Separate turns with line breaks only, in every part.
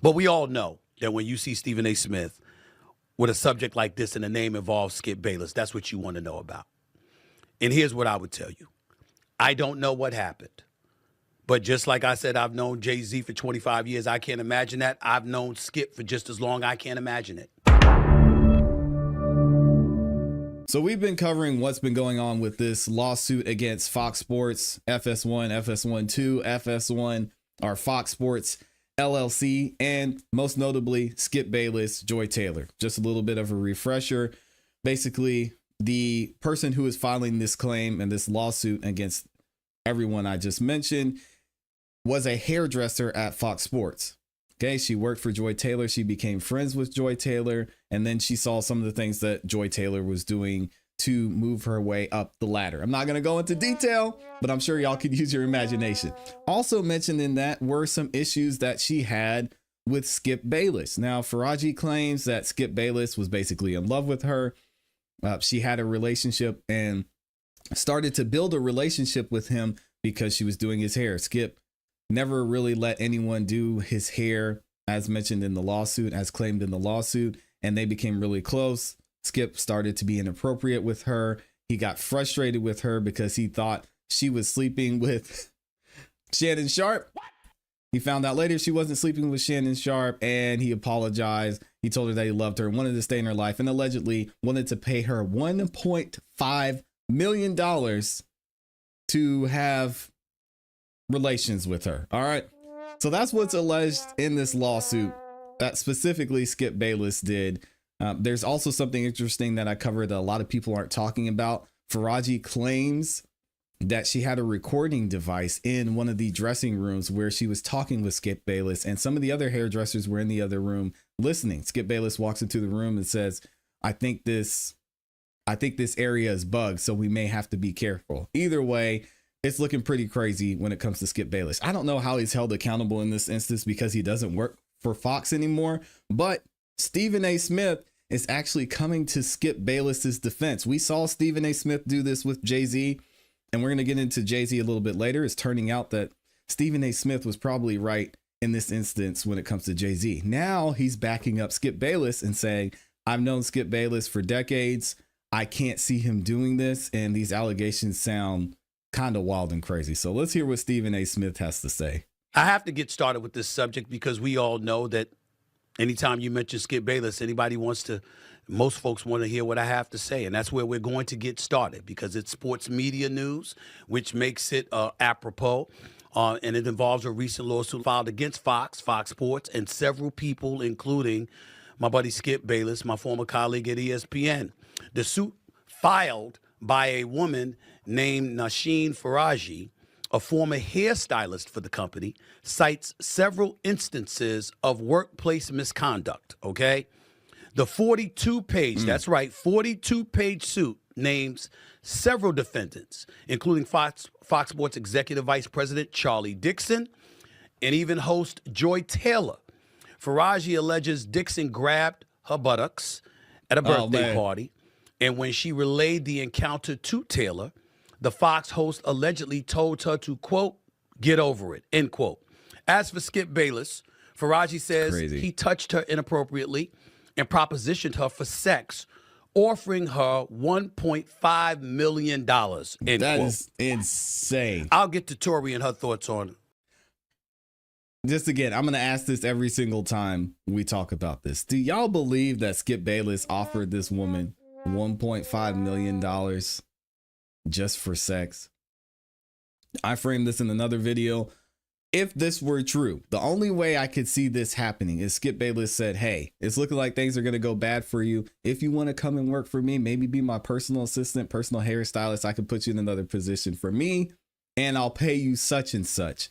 But we all know that when you see Stephen A. Smith with a subject like this and the name involves Skip Bayless, that's what you want to know about. And here's what I would tell you. I don't know what happened. But just like I said, I've known Jay-Z for 25 years. I can't imagine that. I've known Skip for just as long. I can't imagine it.
So we've been covering what's been going on with this lawsuit against Fox Sports, FS1, FS1-2, FS1, or Fox Sports LLC, and most notably Skip Bayless, Joy Taylor. Just a little bit of a refresher. Basically, the person who is filing this claim and this lawsuit against everyone I just mentioned was a hairdresser at Fox Sports. Okay, she worked for Joy Taylor. She became friends with Joy Taylor, and then she saw some of the things that Joy Taylor was doing to move her way up the ladder. I'm not going to go into detail, but I'm sure y'all could use your imagination. Also mentioned in that were some issues that she had with Skip Bayless. Now, Faraji claims that Skip Bayless was basically in love with her. She had a relationship and started to build a relationship with him because she was doing his hair. Skip never really let anyone do his hair, as mentioned in the lawsuit, as claimed in the lawsuit, and they became really close. Skip started to be inappropriate with her. He got frustrated with her because he thought she was sleeping with Shannon Sharpe. He found out later she wasn't sleeping with Shannon Sharpe, and he apologized. He told her that he loved her, wanted to stay in her life, and allegedly wanted to pay her $1.5 million to have relations with her. All right. So that's what's alleged in this lawsuit that specifically Skip Bayless did. There's also something interesting that I covered that a lot of people aren't talking about. Faraji claims that she had a recording device in one of the dressing rooms where she was talking with Skip Bayless, and some of the other hairdressers were in the other room listening. Skip Bayless walks into the room and says, I think this area is bugged, so we may have to be careful. Either way, it's looking pretty crazy when it comes to Skip Bayless. I don't know how he's held accountable in this instance because he doesn't work for Fox anymore, but Stephen A. Smith is actually coming to Skip Bayless's defense. We saw Stephen A. Smith do this with Jay-Z, and we're going to get into Jay-Z a little bit later. It's turning out that Stephen A. Smith was probably right in this instance when it comes to Jay-Z. Now he's backing up Skip Bayless and saying, I've known Skip Bayless for decades. I can't see him doing this, and these allegations sound kind of wild and crazy. So let's hear what Stephen A. Smith has to say.
I have to get started with this subject because we all know that anytime you mention Skip Bayless, most folks want to hear what I have to say. And that's where we're going to get started because it's sports media news, which makes it apropos. And it involves a recent lawsuit filed against Fox Sports, and several people, including my buddy Skip Bayless, my former colleague at ESPN. The suit filed by a woman named Nasheen Faraji, a former hairstylist for the company, cites several instances of workplace misconduct, okay? The 42-page, that's right, 42-page suit names several defendants, including Fox Sports Executive Vice President Charlie Dixon and even host Joy Taylor. Faraji alleges Dixon grabbed her buttocks at a birthday party, and when she relayed the encounter to Taylor, the Fox host allegedly told her to, quote, get over it, end quote. As for Skip Bayless, Faraji says he touched her inappropriately and propositioned her for sex, offering her $1.5 million, end quote.
That is insane.
I'll get to Tori and her thoughts on it.
Just again, I'm going to ask this every single time we talk about this. Do y'all believe that Skip Bayless offered this woman $1.5 million just for sex? I framed this in another video. If this were true, the only way I could see this happening is Skip Bayless said, hey, it's looking like things are going to go bad for you. If you want to come and work for me, maybe be my personal assistant, personal hairstylist, I could put you in another position for me and I'll pay you such and such.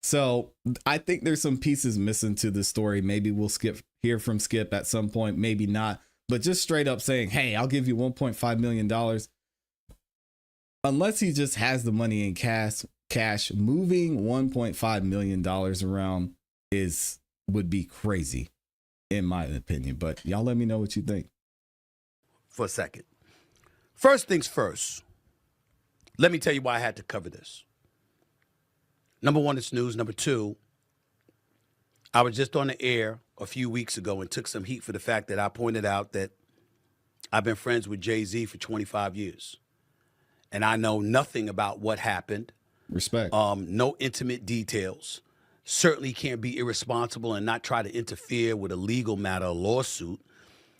So I think there's some pieces missing to the story. Maybe we'll hear from Skip at some point, maybe not, but just straight up saying, hey, I'll give you $1.5 million. Unless he just has the money in cash, moving $1.5 million around would be crazy, in my opinion. But y'all let me know what you think.
For a second. First things first, let me tell you why I had to cover this. Number one, it's news. Number two, I was just on the air a few weeks ago and took some heat for the fact that I pointed out that I've been friends with Jay-Z for 25 years. And I know nothing about what happened.
Respect.
No intimate details. Certainly can't be irresponsible and not try to interfere with a legal matter, a lawsuit.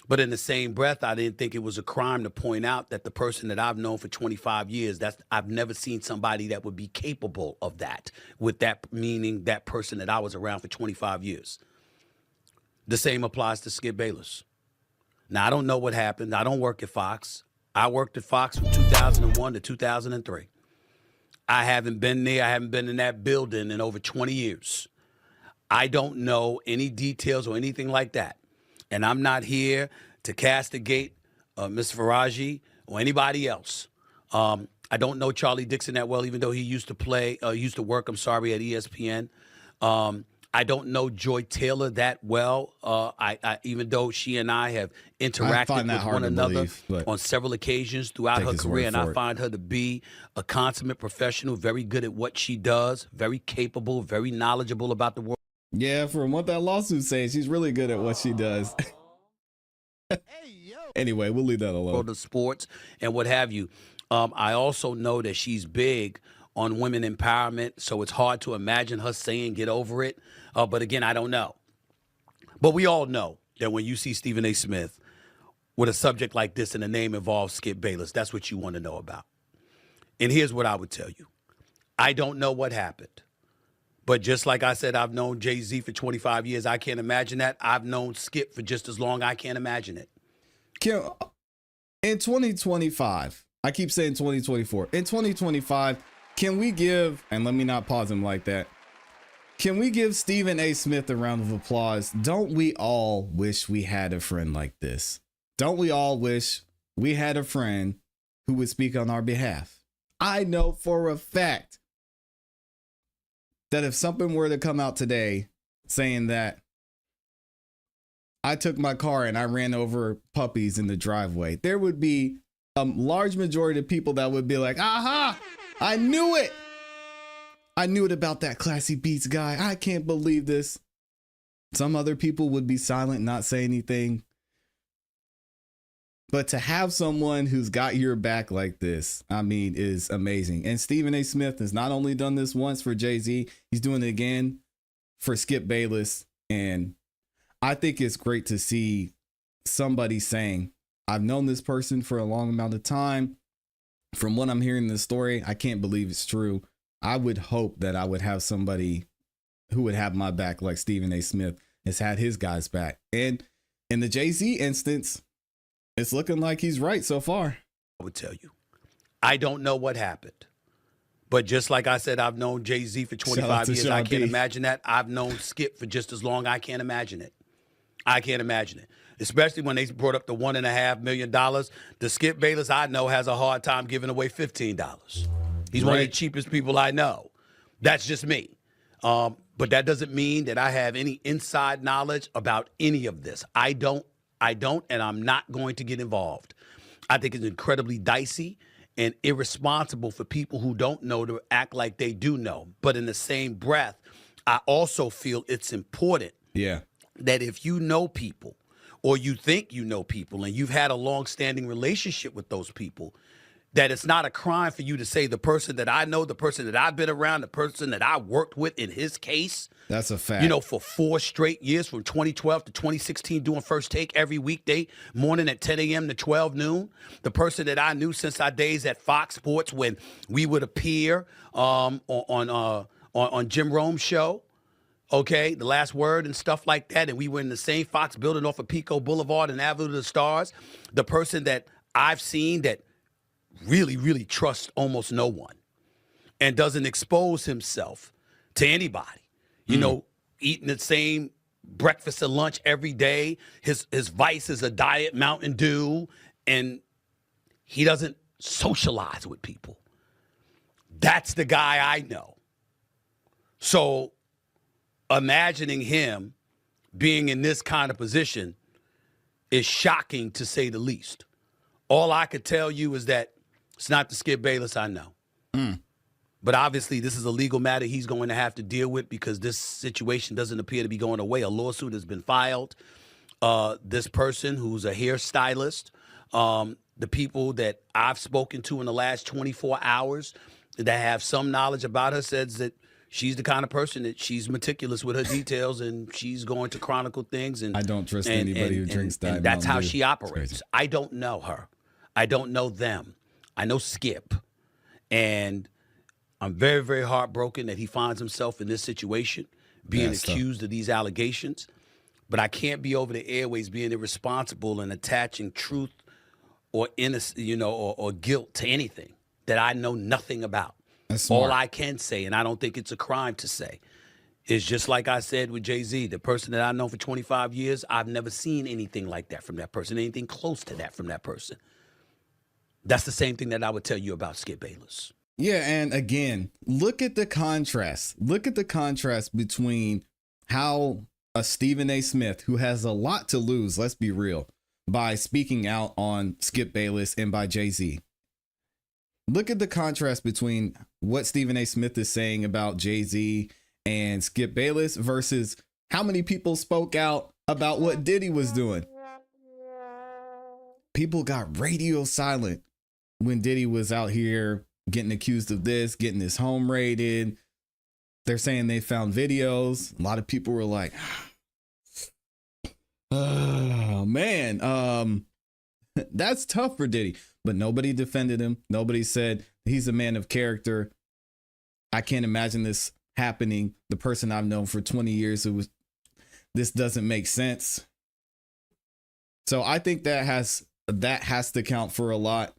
But in the same breath, I didn't think it was a crime to point out that the person that I've known for 25 years, I've never seen somebody that would be capable of that, with that meaning that person that I was around for 25 years. The same applies to Skip Bayless. Now, I don't know what happened. I don't work at Fox. I worked at Fox from 2001 to 2003. I haven't been there. I haven't been in that building in over 20 years. I don't know any details or anything like that. And I'm not here to castigate Ms. Faraji or anybody else. I don't know Charlie Dixon that well, even though he used to work, at ESPN. I don't know Joy Taylor that well, even though she and I have interacted with one another on several occasions throughout her career, and I find her to be a consummate professional, very good at what she does, very capable, very knowledgeable about the world.
Yeah, from what that lawsuit says, she's really good at what she does. Anyway, we'll leave that alone.
World of sports and what have you. I also know that she's big on women empowerment, so it's hard to imagine her saying get over it. But again, I don't know. But we all know that when you see Stephen A. Smith with a subject like this and the name involves Skip Bayless, that's what you want to know about. And here's what I would tell you. I don't know what happened. But just like I said, I've known Jay-Z for 25 years. I can't imagine that. I've known Skip for just as long. I can't imagine it.
In 2025, I keep saying 2024. In 2025, can we give, and let me not pause him like that, can we give Stephen A. Smith a round of applause? Don't we all wish we had a friend like this? Don't we all wish we had a friend who would speak on our behalf? I know for a fact that if something were to come out today saying that I took my car and I ran over puppies in the driveway, there would be a large majority of people that would be like, aha, I knew it. I knew it about that ClassE Beats guy. I can't believe this. Some other people would be silent, not say anything. But to have someone who's got your back like this, I mean, is amazing. And Stephen A. Smith has not only done this once for Jay-Z, he's doing it again for Skip Bayless. And I think it's great to see somebody saying, I've known this person for a long amount of time. From what I'm hearing in the story, I can't believe it's true. I would hope that I would have somebody who would have my back like Stephen A. Smith has had his guys back. And in the Jay-Z instance, it's looking like he's right so far.
I would tell you, I don't know what happened. But just like I said, I've known Jay-Z for 25 years. I can't imagine that. I've known Skip for just as long. I can't imagine it. I can't imagine it. Especially when they brought up the $1.5 million. The Skip Bayless I know has a hard time giving away $15. He's one of the cheapest people I know. That's just me. But that doesn't mean that I have any inside knowledge about any of this. I don't, and I'm not going to get involved. I think it's incredibly dicey and irresponsible for people who don't know to act like they do know. But in the same breath, I also feel it's important that if you know people or you think you know people and you've had a long-standing relationship with those people, that it's not a crime for you to say the person that I know, the person that I've been around, the person that I worked with in his case.
That's a fact.
You know, for 4 straight years, from 2012 to 2016, doing First Take every weekday morning at 10 a.m. to 12 noon. The person that I knew since our days at Fox Sports when we would appear on Jim Rome's show. Okay, The Last Word and stuff like that. And we were in the same Fox building off of Pico Boulevard and Avenue of the Stars. The person that I've seen that really, really trusts almost no one and doesn't expose himself to anybody. You know, eating the same breakfast and lunch every day. His vice is a Diet Mountain Dew, and he doesn't socialize with people. That's the guy I know. So imagining him being in this kind of position is shocking, to say the least. All I could tell you is that it's not the Skip Bayless I know. But obviously, this is a legal matter he's going to have to deal with because this situation doesn't appear to be going away. A lawsuit has been filed. This person who's a hairstylist, the people that I've spoken to in the last 24 hours that have some knowledge about her says that she's the kind of person that she's meticulous with her details and she's going to chronicle things. And
I don't trust anybody who drinks that.
And that's how she operates. I don't know her. I don't know them. I know Skip. And I'm very, very heartbroken that he finds himself in this situation, being accused of these allegations. But I can't be over the airways being irresponsible and attaching truth or innocence, or guilt to anything that I know nothing about. All I can say, and I don't think it's a crime to say, is just like I said with Jay-Z, the person that I've known for 25 years, I've never seen anything like that from that person, anything close to that from that person. That's the same thing that I would tell you about Skip Bayless.
Yeah, and again, look at the contrast. Look at the contrast between how a Stephen A. Smith, who has a lot to lose, let's be real, by speaking out on Skip Bayless and by Jay-Z. Look at the contrast between what Stephen A. Smith is saying about Jay-Z and Skip Bayless versus how many people spoke out about what Diddy was doing. People got radio silent when Diddy was out here getting accused of this, getting his home raided. They're saying they found videos. A lot of people were like, oh man, that's tough for Diddy. But nobody defended him. Nobody said he's a man of character. I can't imagine this happening. The person I've known for 20 years, this doesn't make sense. So I think that has to count for a lot.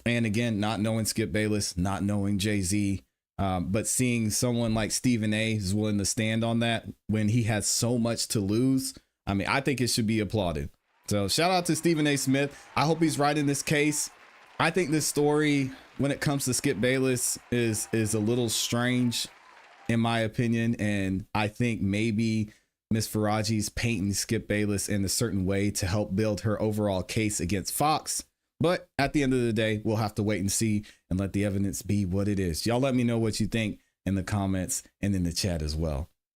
And again, not knowing Skip Bayless, not knowing Jay-Z, but seeing someone like Stephen A. is willing to stand on that when he has so much to lose. I mean, I think it should be applauded. So shout out to Stephen A. Smith. I hope he's right in this case. I think this story, when it comes to Skip Bayless, is a little strange, in my opinion. And I think maybe Miss Faraji's painting Skip Bayless in a certain way to help build her overall case against Fox. But at the end of the day, we'll have to wait and see and let the evidence be what it is. Y'all let me know what you think in the comments and in the chat as well.